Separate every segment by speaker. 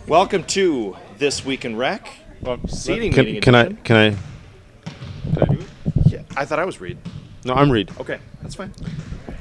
Speaker 1: Welcome to This Week in Rec. Seating meeting
Speaker 2: Can I
Speaker 1: edition.
Speaker 2: do it?
Speaker 1: Yeah, I thought I was Reed.
Speaker 2: No, I'm Reed.
Speaker 1: Okay, that's fine.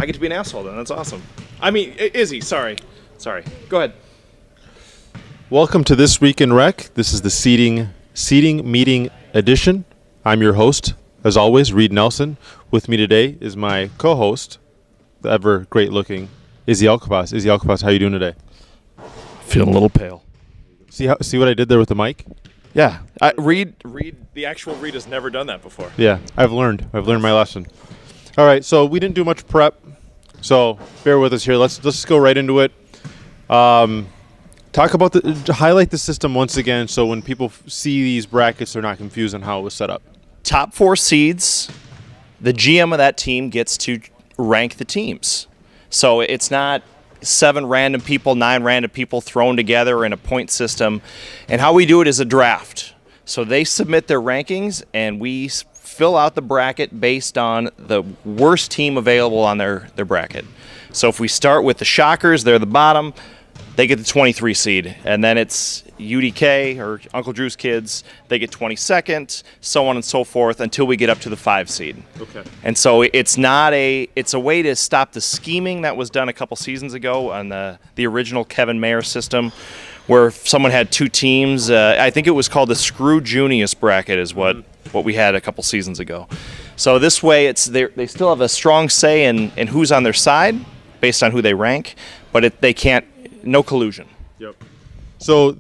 Speaker 1: I get to be an asshole then. That's awesome. I mean, Izzy, sorry. Go ahead.
Speaker 2: Welcome to This Week in Rec. This is the seating meeting edition. I'm your host, as always, Reed Nelson. With me today is my co-host, the ever great-looking Izzy Alcapas. Izzy Alcapas, how you doing today?
Speaker 3: Feeling a little pale.
Speaker 2: See what I did there with the mic?
Speaker 1: Yeah, Reed, the actual Reed has never done that before.
Speaker 2: Yeah, I've learned my lesson. All right, so we didn't do much prep, so bear with us here. Let's just go right into it. Highlight the system once again, so when people see these brackets, they're not confused on how it was set up.
Speaker 1: Top 4 seeds, the GM of that team gets to rank the teams. So it's not 7 random people, 9 random people thrown together in a point system. And how we do it is a draft. So they submit their rankings, and we fill out the bracket based on the worst team available on their bracket. So if we start with the Shockers, they're the bottom. They get the 23 seed, and then it's UDK or Uncle Drew's kids. They get 22nd, so on and so forth, until we get up to the 5 seed.
Speaker 2: Okay.
Speaker 1: And so it's a way to stop the scheming that was done a couple seasons ago on the original Kevin Mayer system, where if someone had 2 teams. I think it was called the Screw Junius bracket is what we had a couple seasons ago. So this way, they still have a strong say in who's on their side based on who they rank, but they can't. No collusion.
Speaker 2: Yep. So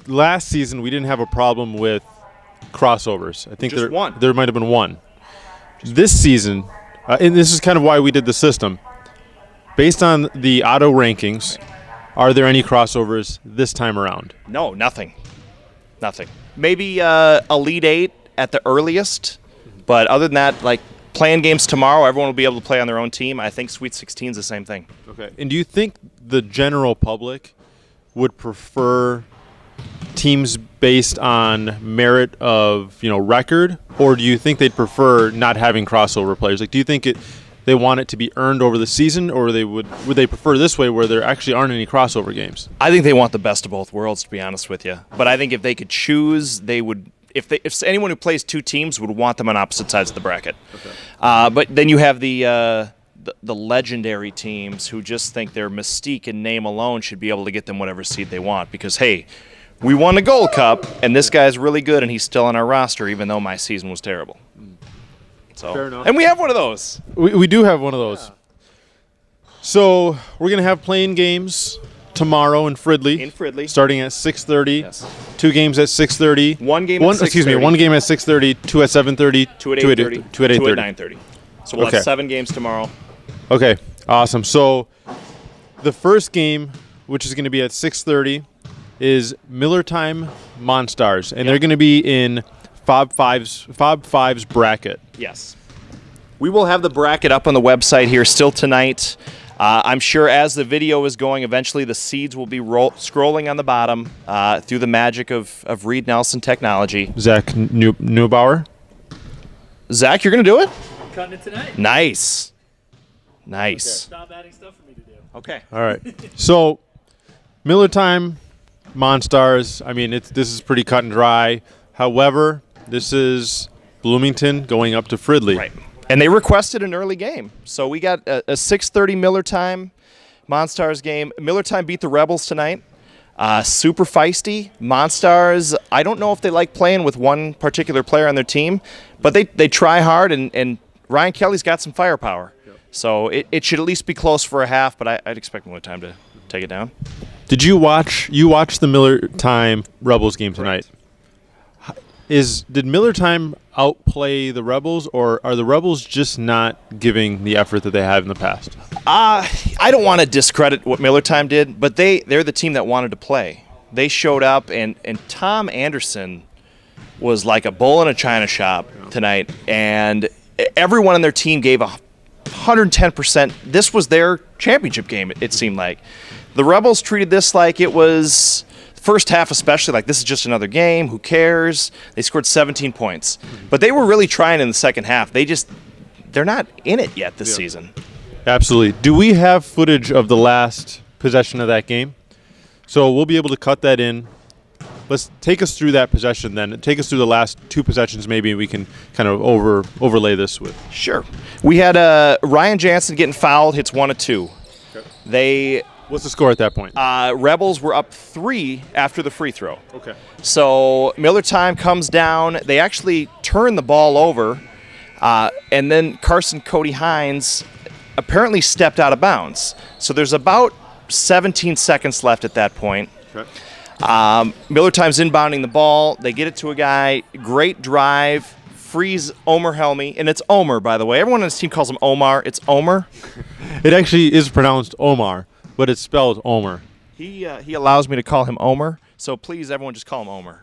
Speaker 2: last season we didn't have a problem with crossovers. I think there might have been one. This season, and this is kind of why we did the system. Based on the auto rankings, are there any crossovers this time around?
Speaker 1: No, nothing. Maybe Elite 8 at the earliest, but other than that, like playing games tomorrow, everyone will be able to play on their own team. I think Sweet 16 is the same thing.
Speaker 2: Okay. And do you think the general public would prefer teams based on merit of, record, or do you think they'd prefer not having crossover players? Like, do you think they want it to be earned over the season, or would they prefer this way where there actually aren't any crossover games?
Speaker 1: I think they want the best of both worlds, to be honest with you. But I think if they could choose, they would. If anyone who plays 2 teams would want them on opposite sides of the bracket. Okay. But then you have the legendary teams who just think their mystique and name alone should be able to get them whatever seed they want because, hey, we won the Gold Cup, and this guy's really good, and he's still on our roster even though my season was terrible. So,
Speaker 2: fair enough.
Speaker 1: And we have one of those.
Speaker 2: We do have one of those. Yeah. So we're going to have playing games tomorrow in Fridley. Starting at 6:30.
Speaker 1: Yes.
Speaker 2: 2 games at 6:30.
Speaker 1: One game at 6:30.
Speaker 2: Excuse me, 1 game at 6:30, 2 at 7:30,
Speaker 1: 2 at 8:30,
Speaker 2: 2 at 8:30.
Speaker 1: 2 at 9:30. So we'll have 7 games tomorrow.
Speaker 2: Okay, awesome. So the first game, which is going to be at 6:30, is Miller Time Monstars, and they're going to be in Fob 5's bracket.
Speaker 1: Yes. We will have the bracket up on the website here still tonight. I'm sure as the video is going, eventually the seeds will be scrolling on the bottom through the magic of Reed Nelson technology.
Speaker 2: Zach Neubauer.
Speaker 1: Zach, you're going to do it?
Speaker 4: I'm cutting it tonight.
Speaker 1: Nice.
Speaker 4: Okay. Stop adding stuff for me to do.
Speaker 1: Okay.
Speaker 2: All right. So Miller Time Monstars, I mean, this is pretty cut and dry. However, this is Bloomington going up to Fridley.
Speaker 1: Right. And they requested an early game. So we got a 6:30 Miller Time Monstars game. Miller Time beat the Rebels tonight. Super feisty. Monstars, I don't know if they like playing with one particular player on their team, but they try hard, and Ryan Kelly's got some firepower. Yep. So it should at least be close for a half, but I'd expect Miller Time to take it down.
Speaker 2: Did you watch the Miller Time Rebels game tonight?
Speaker 1: Correct.
Speaker 2: Did Miller Time outplay the Rebels, or are the Rebels just not giving the effort that they have in the past?
Speaker 1: I don't want to discredit what Miller Time did, but they're the team that wanted to play. They showed up, and Tom Anderson was like a bull in a china shop tonight, and everyone on their team gave 110%. This was their championship game, it seemed like. The Rebels treated this like it was first half especially, like this is just another game, who cares? They scored 17 points. But they were really trying in the second half. They're not in it yet this season.
Speaker 2: Absolutely. Do we have footage of the last possession of that game? So we'll be able to cut that in. Let's take us through that possession then. Take us through the last two possessions maybe. We can kind of overlay this with.
Speaker 1: Sure. We had Ryan Jansen getting fouled, hits 1 of 2. They
Speaker 2: What's the score at that point?
Speaker 1: Rebels were up 3 after the free throw.
Speaker 2: Okay.
Speaker 1: So Miller Time comes down. They actually turn the ball over, and then Carson Cody Hines apparently stepped out of bounds. So there's about 17 seconds left at that point.
Speaker 2: Okay.
Speaker 1: Miller Time's inbounding the ball. They get it to a guy. Great drive. Frees Omer Helmy. And it's Omer, by the way. Everyone on this team calls him Omar. It's Omer.
Speaker 2: It actually is pronounced Omar, but it's spelled Omer.
Speaker 1: He allows me to call him Omer. So please, everyone, just call him Omer.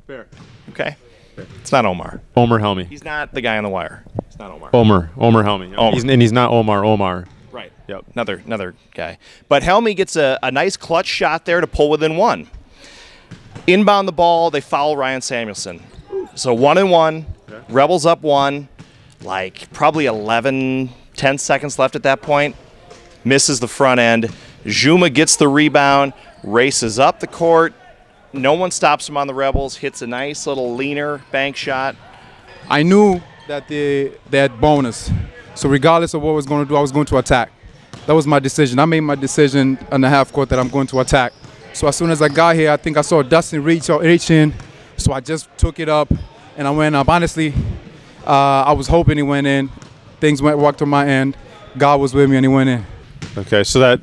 Speaker 2: Fair.
Speaker 1: Okay? It's not Omar.
Speaker 2: Omer Helmy.
Speaker 1: He's not the guy on the wire. It's not Omar.
Speaker 2: Omer Helmy.
Speaker 1: Omer.
Speaker 2: He's not Omar.
Speaker 1: Right.
Speaker 2: Yep.
Speaker 1: Another guy. But Helmy gets a nice clutch shot there to pull within 1. Inbound the ball, they foul Ryan Samuelson. So 1-1. Okay. Rebels up 1. Like probably 10 seconds left at that point. Misses the front end. Juma gets the rebound, races up the court. No one stops him on the Rebels. Hits a nice little leaner bank shot.
Speaker 5: I knew that they had bonus. So regardless of what I was going to do, I was going to attack. That was my decision. I made my decision on the half court that I'm going to attack. So as soon as I got here, I think I saw Dustin reach in. So I just took it up and I went up. Honestly, I was hoping he went in. Things worked on my end. God was with me and he went in.
Speaker 2: Okay, so that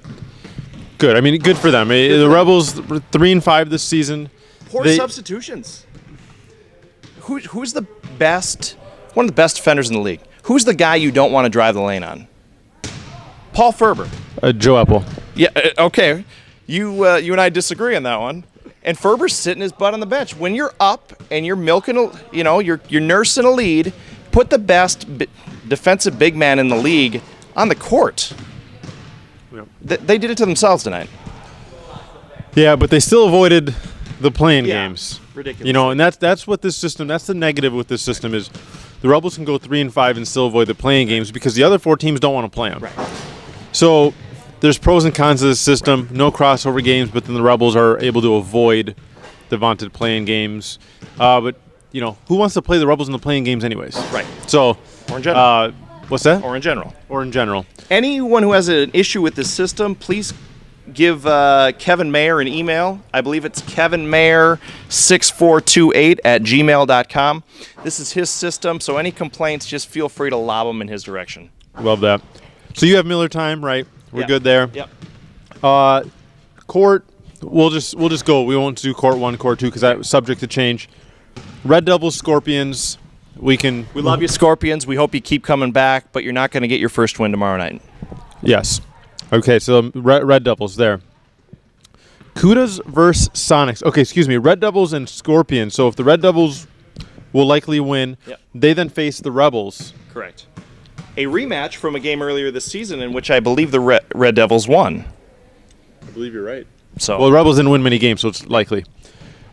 Speaker 2: good. I mean, good for them. The Rebels 3-5 this season.
Speaker 1: Poor substitutions. Who's the best? One of the best defenders in the league. Who's the guy you don't want to drive the lane on? Paul Ferber.
Speaker 2: Joe Apple.
Speaker 1: Yeah. Okay. You and I disagree on that one. And Ferber's sitting his butt on the bench. When you're up and you're milking, you're nursing a lead, put the best defensive big man in the league on the court. Yep. They did it to themselves tonight.
Speaker 2: Yeah, but they still avoided the playing games.
Speaker 1: Ridiculous.
Speaker 2: And that's what this system. That's the negative with this system is the Rebels can go 3-5 and still avoid the playing games because the other 4 teams don't want to play them.
Speaker 1: Right.
Speaker 2: So there's pros and cons to this system. No crossover games, but then the Rebels are able to avoid the vaunted playing games. But who wants to play the Rebels in the playing games anyways?
Speaker 1: Right.
Speaker 2: So,
Speaker 1: or in general.
Speaker 2: What's that?
Speaker 1: Or in general.
Speaker 2: Or in general.
Speaker 1: Anyone who has an issue with this system, please give Kevin Mayer an email. I believe it's kevinmayer6428@gmail.com. This is his system, so any complaints, just feel free to lob them in his direction.
Speaker 2: Love that. So you have Miller Time, right? We're good there.
Speaker 1: Yep.
Speaker 2: Court, we'll just go. We won't do court 1, court 2 because that's subject to change. Red Devils, Scorpions. We
Speaker 1: love you, Scorpions. We hope you keep coming back, but you're not going to get your first win tomorrow night.
Speaker 2: Yes. Okay, so Red Devils there. Cudas versus Sonics. Okay, excuse me. Red Devils and Scorpions. So if the Red Devils will likely win, they then face the Rebels.
Speaker 1: Correct. A rematch from a game earlier this season in which I believe the Red Devils won.
Speaker 2: I believe you're right.
Speaker 1: So
Speaker 2: the Rebels didn't win many games, so it's likely.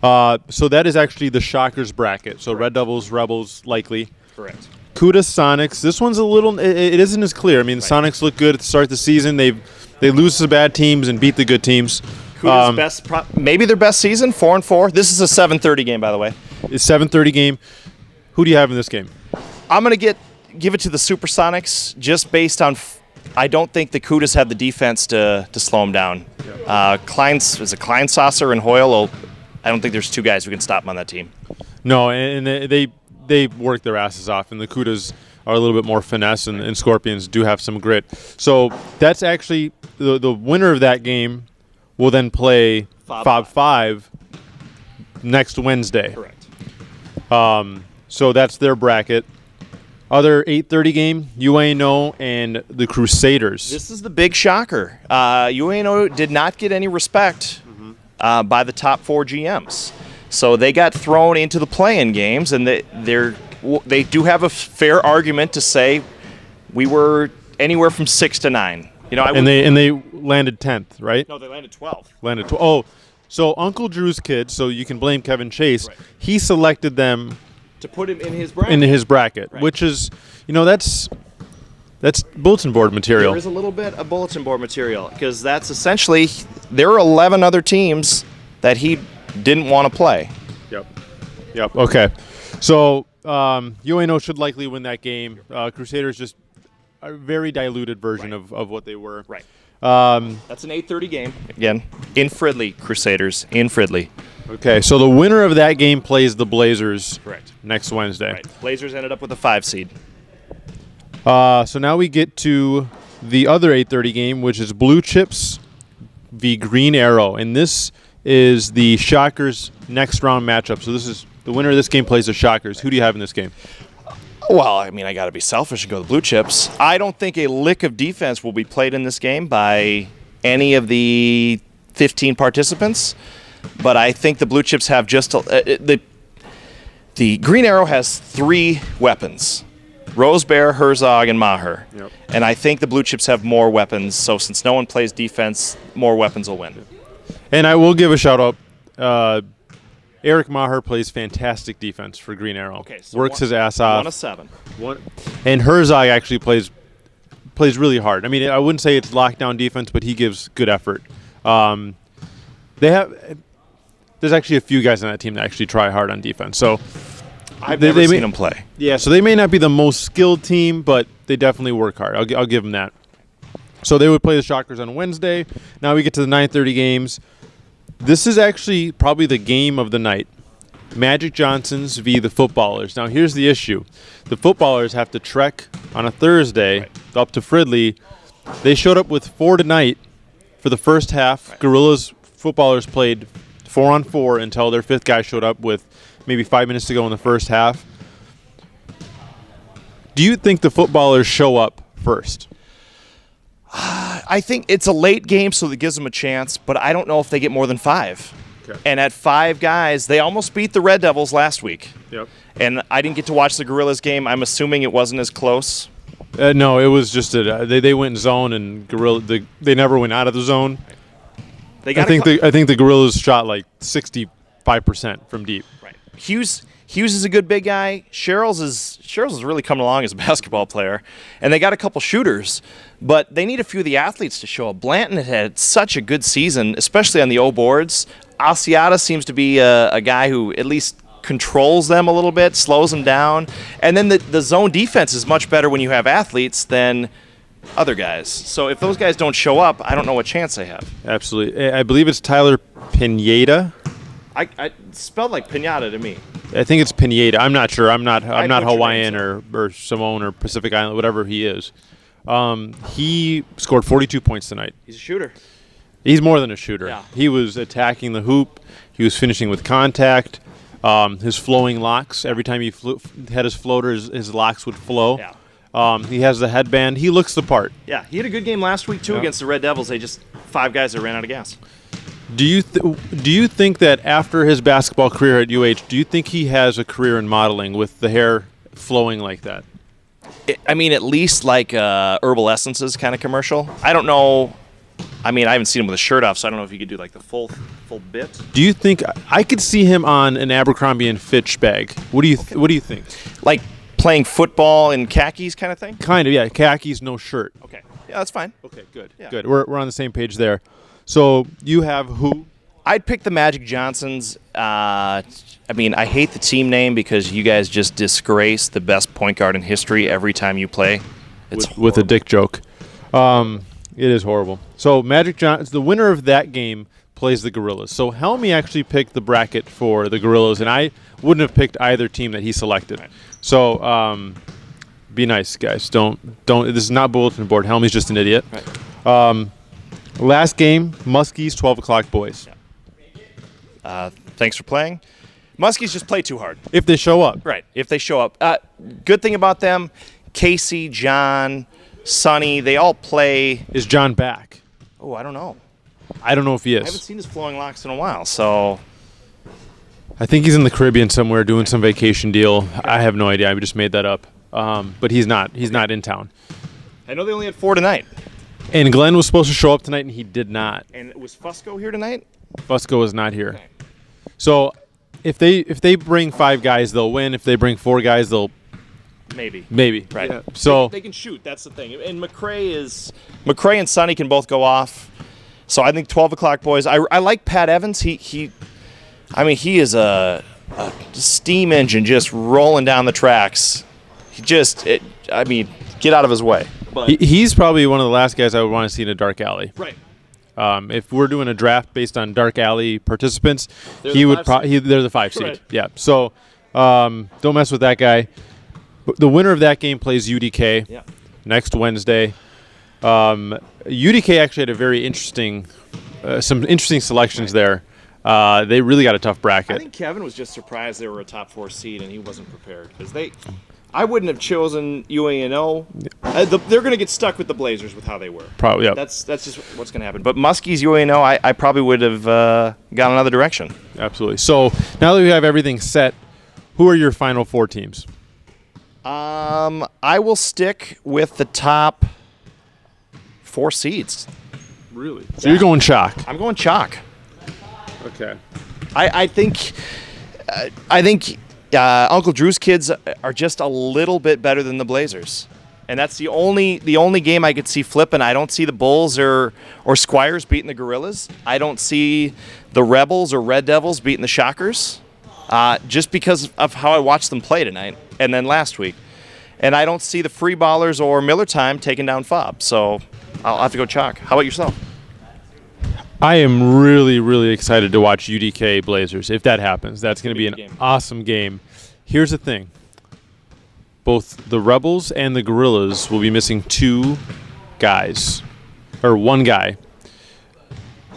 Speaker 2: So that is actually the Shockers bracket. So Red Devils, Rebels, likely.
Speaker 1: Correct.
Speaker 2: Cudas, Sonics. This one's a little. It isn't as clear. I mean, the Sonics look good at the start of the season. They lose to bad teams and beat the good teams.
Speaker 1: Cudas maybe their best season, 4-4. This is a 7:30 game, by the way.
Speaker 2: It's 7:30 game. Who do you have in this game?
Speaker 1: I'm gonna give it to the Supersonics just based on. I don't think the Cudas have the defense to slow them down. Kleinsasser and Hoyle. I don't think there's 2 guys who can stop them on that team.
Speaker 2: No, and they work their asses off, and the Cudas are a little bit more finesse, and Scorpions do have some grit. So that's actually the winner of that game will then play Fob 5 next Wednesday.
Speaker 1: Correct.
Speaker 2: So that's their bracket. Other 8:30 game, UANO and the Crusaders.
Speaker 1: This is the big shocker. UANO did not get any respect by the top 4 GMs. So they got thrown into the play-in games, and they do have a fair argument to say we were anywhere from 6 to 9.
Speaker 2: And they landed 10th, right?
Speaker 1: No, they landed 12th.
Speaker 2: Landed 12th. Oh, so Uncle Drew's kid, so you can blame Kevin Chase. Right. He selected them
Speaker 1: to put him in his bracket.
Speaker 2: Right. Which is, that's That's bulletin board material.
Speaker 1: There is a little bit of bulletin board material because that's essentially there are 11 other teams that he didn't want to play.
Speaker 2: Yep. Okay. So UNO should likely win that game. Crusaders just a very diluted version of what they were.
Speaker 1: Right. That's an 8:30 game again in Fridley. Crusaders in Fridley.
Speaker 2: Okay. So the winner of that game plays the Blazers.
Speaker 1: Correct.
Speaker 2: Next Wednesday.
Speaker 1: Right. Blazers ended up with a 5 seed.
Speaker 2: So now we get to the other 8:30 game, which is Blue Chips v Green Arrow, and this is the Shockers next round matchup. So this is the winner of this game plays the Shockers. Who do you have in this game?
Speaker 1: Well, I mean, I got to be selfish and go the Blue Chips. I don't think a lick of defense will be played in this game by any of the 15 participants, but I think the Blue Chips have just the Green Arrow has 3 weapons. Rose Bear, Herzog, and Maher.
Speaker 2: Yep.
Speaker 1: And I think the Blue Chips have more weapons, so since no one plays defense, more weapons will win.
Speaker 2: And I will give a shout out. Eric Maher plays fantastic defense for Green Arrow.
Speaker 1: Okay, so
Speaker 2: works his ass off.
Speaker 1: 1 of 7.
Speaker 2: And Herzog actually plays really hard. I mean, I wouldn't say it's lockdown defense, but he gives good effort. There's actually a few guys on that team that actually try hard on defense. So
Speaker 1: I've never seen them play.
Speaker 2: Yeah, so they may not be the most skilled team, but they definitely work hard. I'll give them that. So they would play the Shockers on Wednesday. Now we get to the 9:30 games. This is actually probably the game of the night. Magic Johnsons v. the Footballers. Now here's the issue. The Footballers have to trek on a Thursday up to Fridley. They showed up with 4 tonight for the first half. Gorillas Footballers played 4-on-4 until their 5th guy showed up with maybe 5 minutes to go in the first half. Do you think the Footballers show up first?
Speaker 1: I think it's a late game, so that gives them a chance, but I don't know if they get more than 5.
Speaker 2: Okay.
Speaker 1: And at 5 guys, they almost beat the Red Devils last week.
Speaker 2: Yep.
Speaker 1: And I didn't get to watch the Gorillas game. I'm assuming it wasn't as close.
Speaker 2: No, it was just they went zone and they never went out of the zone.
Speaker 1: They
Speaker 2: I
Speaker 1: got
Speaker 2: think the Gorillas shot like 65% from deep.
Speaker 1: right. Hughes is a good big guy. Sherrills is really coming along as a basketball player, and they got a couple shooters, but they need a few of the athletes to show up. Blanton had such a good season, especially on the O boards. Asiata seems to be a guy who at least controls them a little bit, slows them down, and then the zone defense is much better when you have athletes than other guys. So if those guys don't show up, I don't know what chance they have.
Speaker 2: Absolutely. I believe it's Tyler Pineda.
Speaker 1: I spelled like pinata to me.
Speaker 2: I think it's Pineda. I'm not sure. I'm not
Speaker 1: butchered
Speaker 2: Hawaiian
Speaker 1: names,
Speaker 2: or Samoan or Pacific Island, whatever he is. He scored 42 points tonight.
Speaker 1: He's a shooter.
Speaker 2: He's more than a shooter.
Speaker 1: Yeah.
Speaker 2: He was attacking the hoop. He was finishing with contact. His flowing locks. Every time he had his floater, his locks would flow.
Speaker 1: Yeah.
Speaker 2: He has the headband. He looks the part.
Speaker 1: Yeah, he had a good game last week too against the Red Devils. They just 5 guys that ran out of gas.
Speaker 2: Do you think that after his basketball career at UH, do you think he has a career in modeling with the hair flowing like that?
Speaker 1: I mean, at least like Herbal Essences kind of commercial. I don't know. I mean, I haven't seen him with a shirt off, so I don't know if he could do like the full bit.
Speaker 2: Do you think I could see him on an Abercrombie and Fitch bag? What do you think?
Speaker 1: Like playing football in khakis kind of thing?
Speaker 2: Kind of, yeah. Khakis, no shirt.
Speaker 1: Okay. Yeah, that's fine.
Speaker 2: Okay, good.
Speaker 1: Yeah.
Speaker 2: Good. We're on the same page there. So you have who?
Speaker 1: I'd pick the Magic Johnsons. I mean, I hate the team name because you guys just disgrace the best point guard in history every time you play. It's
Speaker 2: With a dick joke. It is horrible. So Magic Johnsons, the winner of that game plays the Gorillas. So Helmy actually picked the bracket for the Gorillas, and I wouldn't have picked either team that he selected.
Speaker 1: Right.
Speaker 2: So be nice, guys. Don't. This is not bulletin board. Helmy's just an idiot.
Speaker 1: Right.
Speaker 2: Last game, Muskies, 12 o'clock boys.
Speaker 1: Thanks for playing. Muskies just play too hard.
Speaker 2: If they show up.
Speaker 1: Right. If they show up. Good thing about them, Casey, John, Sonny, they all play.
Speaker 2: Is John back?
Speaker 1: Oh, I don't know.
Speaker 2: I don't know if he
Speaker 1: I haven't
Speaker 2: is.
Speaker 1: seen his flowing locks in a while, so
Speaker 2: I think he's in the Caribbean somewhere doing some vacation deal. I have no idea. I just made that up. But he's not. He's not in town.
Speaker 1: I know they only had 4 tonight.
Speaker 2: And Glenn was supposed to show up tonight, and he did not.
Speaker 1: And was Fusco here tonight?
Speaker 2: Fusco is not here. So if they bring 5 guys, they'll win. If they bring 4 guys, they'll
Speaker 1: maybe.
Speaker 2: Maybe.
Speaker 1: Right.
Speaker 2: Yeah. So
Speaker 1: they can shoot. That's the thing. And McCray and Sonny can both go off. So I think 12 o'clock boys. I like Pat Evans. He is a steam engine just rolling down the tracks. Get out of his way. But
Speaker 2: he's probably one of the last guys I would want to see in a dark alley.
Speaker 1: right.
Speaker 2: If we're doing a draft based on dark alley participants,
Speaker 1: They're
Speaker 2: he
Speaker 1: the
Speaker 2: would.
Speaker 1: five seed.
Speaker 2: They're the 5 seed.
Speaker 1: Right.
Speaker 2: Yeah. So don't mess with that guy. But the winner of that game plays UDK
Speaker 1: Yeah.
Speaker 2: next Wednesday. UDK actually had a very interesting, some interesting selections there. They really got a tough bracket.
Speaker 1: I think Kevin was just surprised they were a top 4 seed and he wasn't prepared because I wouldn't have chosen UANO. They're going to get stuck with the Blazers with how they were.
Speaker 2: Probably. Yeah.
Speaker 1: That's just what's going to happen. But Muskie's UANO, I probably would have gone another direction.
Speaker 2: Absolutely. So now that we have everything set, who are your final 4 teams?
Speaker 1: I will stick with the top 4 seeds.
Speaker 2: Really? So you're going chalk.
Speaker 1: I'm going chalk.
Speaker 2: Okay.
Speaker 1: I think Uncle Drew's kids are just a little bit better than the Blazers, and that's the only game I could see flipping. I don't see the Bulls or Squires beating the Gorillas. I don't see the Rebels or Red Devils beating the Shockers, just because of how I watched them play tonight and then last week. And I don't see the Free Ballers or Miller Time taking down Fob. So I'll have to go chalk. How about yourself?
Speaker 2: I am really, really excited to watch UDK Blazers. If that happens, that's going to be an awesome game. Here's the thing. Both the Rebels and the Gorillas will be missing 2 guys, or 1 guy.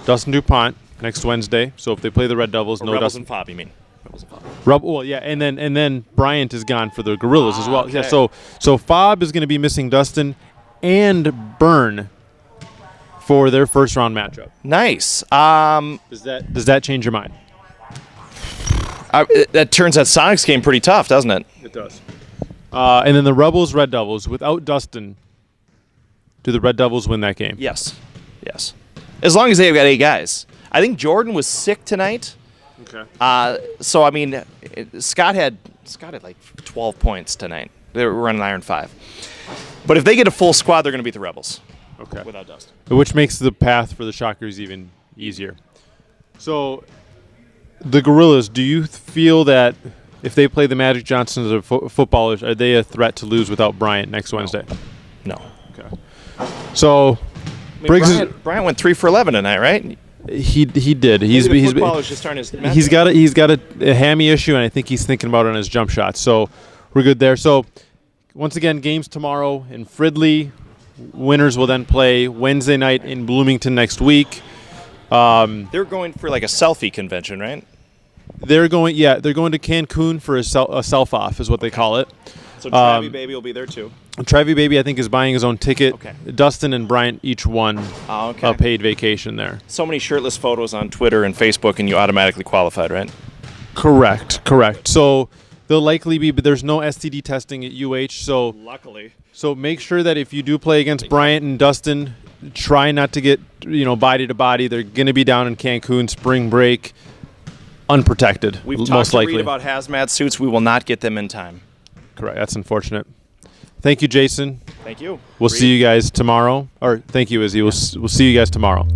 Speaker 2: Dustin DuPont next Wednesday. So if they play the Red Devils, no
Speaker 1: Rebels
Speaker 2: Dustin.
Speaker 1: and Fob, you mean? Rebels and Fob.
Speaker 2: Well, yeah, and then Bryant is gone for the Gorillas as well.
Speaker 1: Okay.
Speaker 2: Yeah, so Fob is going to be missing Dustin and Byrne for their first round matchup.
Speaker 1: Nice.
Speaker 2: Does that change your mind?
Speaker 1: That turns that Sonics game pretty tough, doesn't it?
Speaker 2: It does. And then the Rebels, Red Devils. Without Dustin, do the Red Devils win that game?
Speaker 1: Yes. As long as they've got 8 guys. I think Jordan was sick tonight.
Speaker 2: Okay.
Speaker 1: So I mean, Scott had like 12 points tonight. They were running Iron 5. But if they get a full squad, they're going to beat the Rebels.
Speaker 2: Okay.
Speaker 1: Without Dustin.
Speaker 2: Which makes the path for the Shockers even easier. So, the Gorillas, do you feel that if they play the Magic Johnsons or footballers, are they a threat to lose without Bryant next Wednesday?
Speaker 1: No.
Speaker 2: Okay. So, Briggs
Speaker 1: Bryant went 3 for 11 tonight, right?
Speaker 2: he did.
Speaker 1: Maybe the footballer's just starting his
Speaker 2: He's got a hammy issue, and I think he's thinking about it on his jump shot. So, we're good there. So, once again, games tomorrow in Fridley. Winners will then play Wednesday night in Bloomington next week.
Speaker 1: They're going for like a selfie convention, right?
Speaker 2: They're going to Cancun for a self-off is what they call it.
Speaker 1: So Travi Baby will be there too.
Speaker 2: Travi Baby, I think, is buying his own ticket.
Speaker 1: Okay.
Speaker 2: Dustin and Bryant each won a paid vacation there.
Speaker 1: So many shirtless photos on Twitter and Facebook, and you automatically qualified, right?
Speaker 2: Correct. So they'll likely be, but there's no STD testing at UH. So
Speaker 1: luckily.
Speaker 2: So make sure that if you do play against Bryant and Dustin, try not to get body to body. They're going to be down in Cancun spring break, unprotected.
Speaker 1: We've
Speaker 2: most
Speaker 1: talked to
Speaker 2: likely
Speaker 1: Reed about hazmat suits. We will not get them in time.
Speaker 2: Correct. That's unfortunate. Thank you, Jason.
Speaker 1: Thank you.
Speaker 2: We'll see you guys tomorrow. Or thank you, Izzy. We'll see you guys tomorrow.